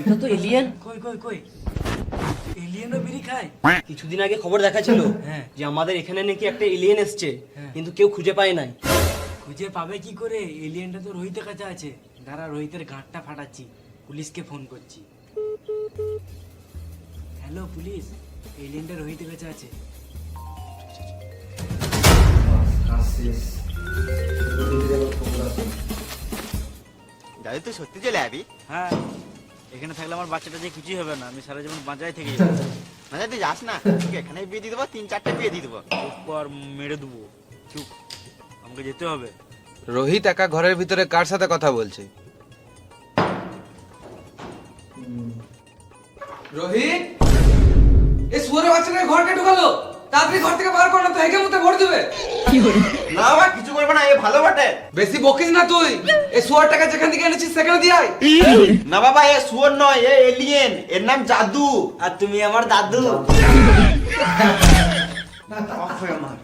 এটা তো এলিয়েন। কই কই কই এলিয়েনও বিড়ি খায়? কিছুদিন আগে খবর দেখাছিল হ্যাঁ। যে আমাদের এখানে নাকি একটা এলিয়েন এসছে, হ্যাঁ। কিন্তু কেউ খুঁজে পায় নাই। খুঁজে পাবে কি করে? এলিয়েনটা তো রোহিতের কাছে আছে। দাঁড়া, রোহিতের গাঁটটা ফাটাচ্ছি, পুলিশকে ফোন করছি। হ্যালো পুলিশ, এলিয়েনটা রোহিতের কাছে আছে। দাদু তুই সত্যি চলে যাবি? হ্যাঁ, এখানে থাকলে আমার বাচ্চাটা যে কিছুই হবে না, আমি সারা জীবন বাঁচাই থেকে যাবো। না তুই যাস না, তোকে এখানে বিয়ে দিয়ে দেবো, 3-4টে বিয়ে দিয়ে দেবো। চুপ আর মেরে দেবো। চুপ, আমাকে যেতে হবে। রোহিত একা ঘরের ভিতরে কার সাথে কথা বলছে? রোহিত, এই শুয়োরের বাচ্চাটা ঘরকে ঢুকালো, তাড়াতাড়ি ঘর থেকে বার কর না তো হেগে মুতে ভর দিবে। না বাবা কিছু করবে না, এ ভালো বটে। বেশি বকিস না তুই, এই শুয়োরটাকে যেখান থেকে এনেছিস সেখানে দিয়ে আয়। না বাবা এ শুয়োর নয়, এ এলিয়েন, এর নাম জাদু। আর তুমি আমার দাদু। বাপ রে আমার।